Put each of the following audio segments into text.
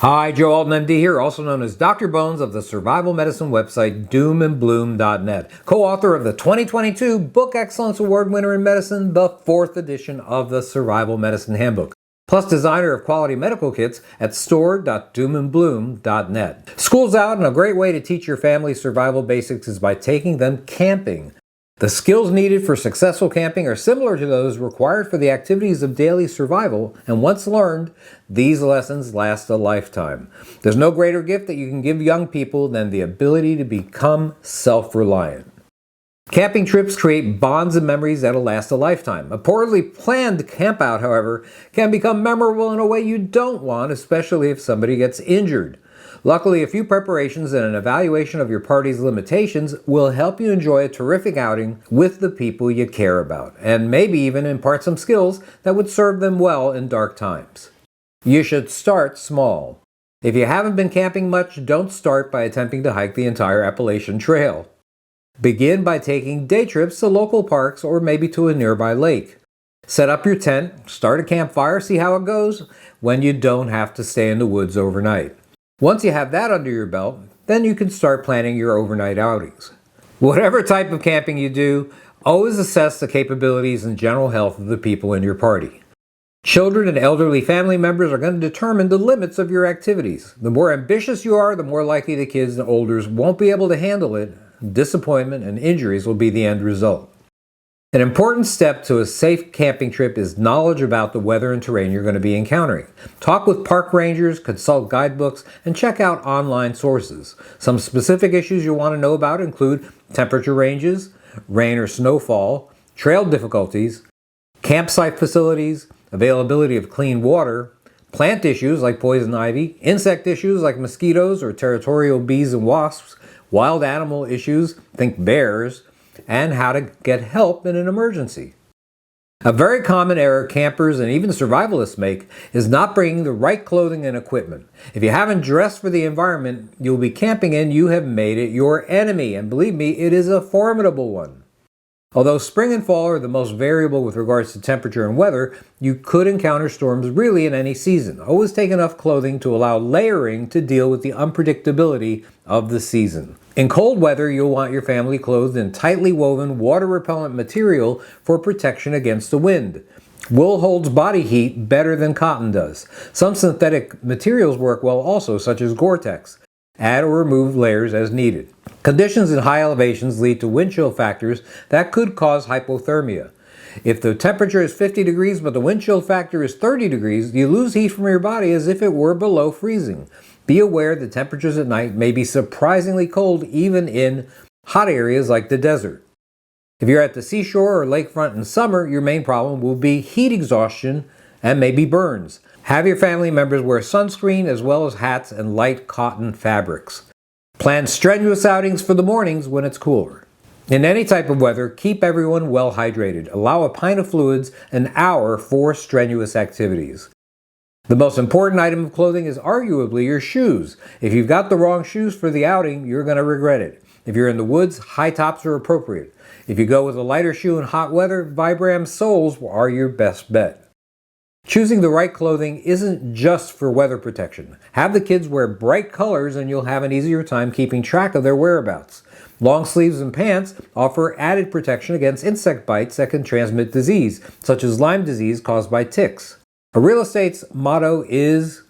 Hi, Joe Alton, MD here, also known as Dr. Bones of the survival medicine website doomandbloom.net, co-author of the 2022 Book Excellence Award winner in medicine, the 4th edition of the Survival Medicine Handbook, plus designer of quality medical kits at store.doomandbloom.net. School's out, and a great way to teach your family survival basics is by taking them camping. The skills needed for successful camping are similar to those required for the activities of daily survival, and once learned, these lessons last a lifetime. There's no greater gift that you can give young people than the ability to become self-reliant. Camping trips create bonds and memories that'll last a lifetime. A poorly planned campout, however, can become memorable in a way you don't want, especially if somebody gets injured. Luckily, a few preparations and an evaluation of your party's limitations will help you enjoy a terrific outing with the people you care about, and maybe even impart some skills that would serve them well in dark times. You should start small. If you haven't been camping much, don't start by attempting to hike the entire Appalachian Trail. Begin by taking day trips to local parks or maybe to a nearby lake. Set up your tent, start a campfire, see how it goes when you don't have to stay in the woods overnight. Once you have that under your belt, then you can start planning your overnight outings. Whatever type of camping you do, always assess the capabilities and general health of the people in your party. Children and elderly family members are going to determine the limits of your activities. The more ambitious you are, the more likely the kids and olders won't be able to handle it. Disappointment and injuries will be the end result. An important step to a safe camping trip is knowledge about the weather and terrain you're going to be encountering. Talk with park rangers, consult guidebooks, and check out online sources. Some specific issues you'll want to know about include temperature ranges, rain or snowfall, trail difficulties, campsite facilities, availability of clean water, plant issues like poison ivy, insect issues like mosquitoes or territorial bees and wasps, wild animal issues, think bears, and how to get help in an emergency. A very common error campers and even survivalists make is not bringing the right clothing and equipment. If you haven't dressed for the environment you'll be camping in, you have made it your enemy, and believe me, it is a formidable one. Although spring and fall are the most variable with regards to temperature and weather, you could encounter storms really in any season. Always take enough clothing to allow layering to deal with the unpredictability of the season. In cold weather, you'll want your family clothed in tightly woven, water-repellent material for protection against the wind. Wool holds body heat better than cotton does. Some synthetic materials work well also, such as Gore-Tex. Add or remove layers as needed. Conditions in high elevations lead to wind chill factors that could cause hypothermia. If the temperature is 50 degrees but the wind chill factor is 30 degrees, you lose heat from your body as if it were below freezing. Be aware that temperatures at night may be surprisingly cold even in hot areas like the desert. If you're at the seashore or lakefront in summer, your main problem will be heat exhaustion and maybe burns. Have your family members wear sunscreen as well as hats and light cotton fabrics. Plan strenuous outings for the mornings when it's cooler. In any type of weather, keep everyone well hydrated. Allow a pint of fluids an hour for strenuous activities. The most important item of clothing is arguably your shoes. If you've got the wrong shoes for the outing, you're going to regret it. If you're in the woods, high tops are appropriate. If you go with a lighter shoe in hot weather, Vibram soles are your best bet. Choosing the right clothing isn't just for weather protection. Have the kids wear bright colors and you'll have an easier time keeping track of their whereabouts. Long sleeves and pants offer added protection against insect bites that can transmit disease, such as Lyme disease caused by ticks. A real estate's motto is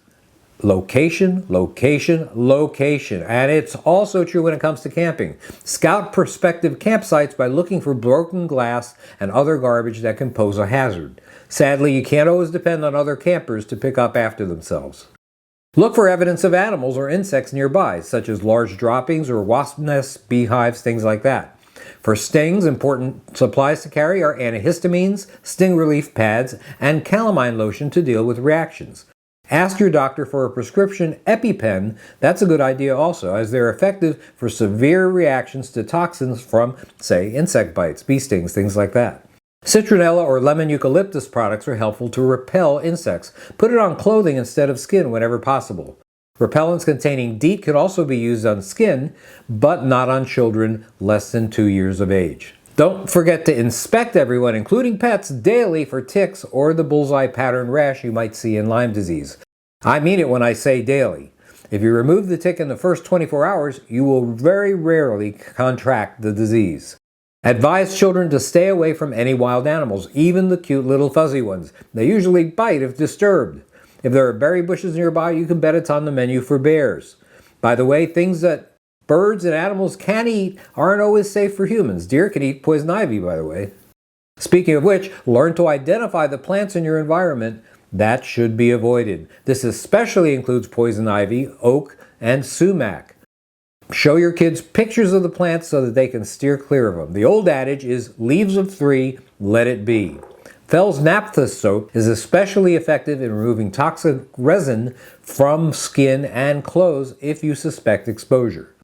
location, location, location. And it's also true when it comes to camping. Scout prospective campsites by looking for broken glass and other garbage that can pose a hazard. Sadly, you can't always depend on other campers to pick up after themselves. Look for evidence of animals or insects nearby, such as large droppings or wasp nests, beehives, things like that. For stings, important supplies to carry are antihistamines, sting relief pads, and calamine lotion to deal with reactions. Ask your doctor for a prescription EpiPen. That's a good idea also, as they're effective for severe reactions to toxins from, say, insect bites, bee stings, things like that. Citronella or lemon eucalyptus products are helpful to repel insects. Put it on clothing instead of skin whenever possible. Repellents containing DEET can also be used on skin, but not on children less than 2 years of age. Don't forget to inspect everyone, including pets, daily for ticks or the bullseye pattern rash you might see in Lyme disease. I mean it when I say daily. If you remove the tick in the first 24 hours, you will very rarely contract the disease. Advise children to stay away from any wild animals, even the cute little fuzzy ones. They usually bite if disturbed. If there are berry bushes nearby, you can bet it's on the menu for bears. By the way, things that birds and animals can eat aren't always safe for humans. Deer can eat poison ivy, by the way. Speaking of which, learn to identify the plants in your environment that should be avoided. This especially includes poison ivy, oak, and sumac. Show your kids pictures of the plants so that they can steer clear of them. The old adage is, leaves of 3, let it be. Fell's naphtha soap is especially effective in removing toxic resin from skin and clothes if you suspect exposure.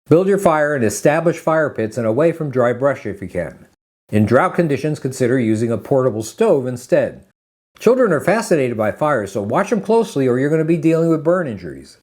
Build your fire in established fire pits and away from dry brush if you can. In drought conditions, consider using a portable stove instead. Children are fascinated by fire, so watch them closely or you're going to be dealing with burn injuries.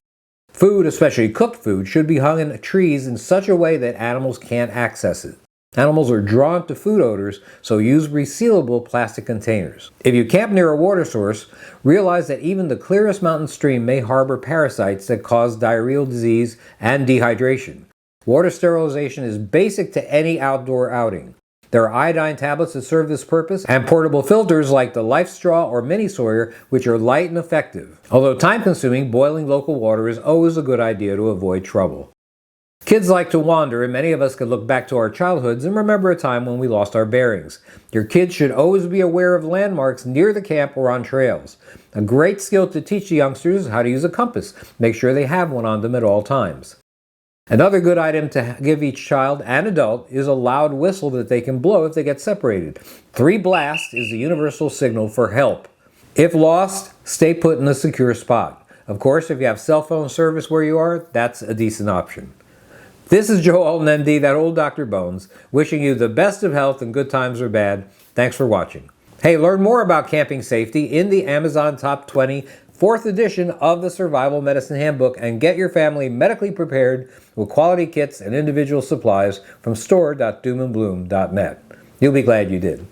Food, especially cooked food, should be hung in trees in such a way that animals can't access it. Animals are drawn to food odors, so use resealable plastic containers. If you camp near a water source, realize that even the clearest mountain stream may harbor parasites that cause diarrheal disease and dehydration. Water sterilization is basic to any outdoor outing. There are iodine tablets that serve this purpose, and portable filters like the Life Straw or Mini Sawyer, which are light and effective. Although time-consuming, boiling local water is always a good idea to avoid trouble. Kids like to wander, and many of us can look back to our childhoods and remember a time when we lost our bearings. Your kids should always be aware of landmarks near the camp or on trails. A great skill to teach the youngsters is how to use a compass. Make sure they have one on them at all times. Another good item to give each child and adult is a loud whistle that they can blow if they get separated. 3 blasts is the universal signal for help. If lost, stay put in a secure spot. Of course, if you have cell phone service where you are, that's a decent option. This is Joe Alton, MD, that old Dr. Bones, wishing you the best of health in good times or bad. Thanks for watching. Hey, learn more about camping safety in the Amazon Top 20 4th edition of the Survival Medicine Handbook, and get your family medically prepared with quality kits and individual supplies from store.doomandbloom.net. You'll be glad you did.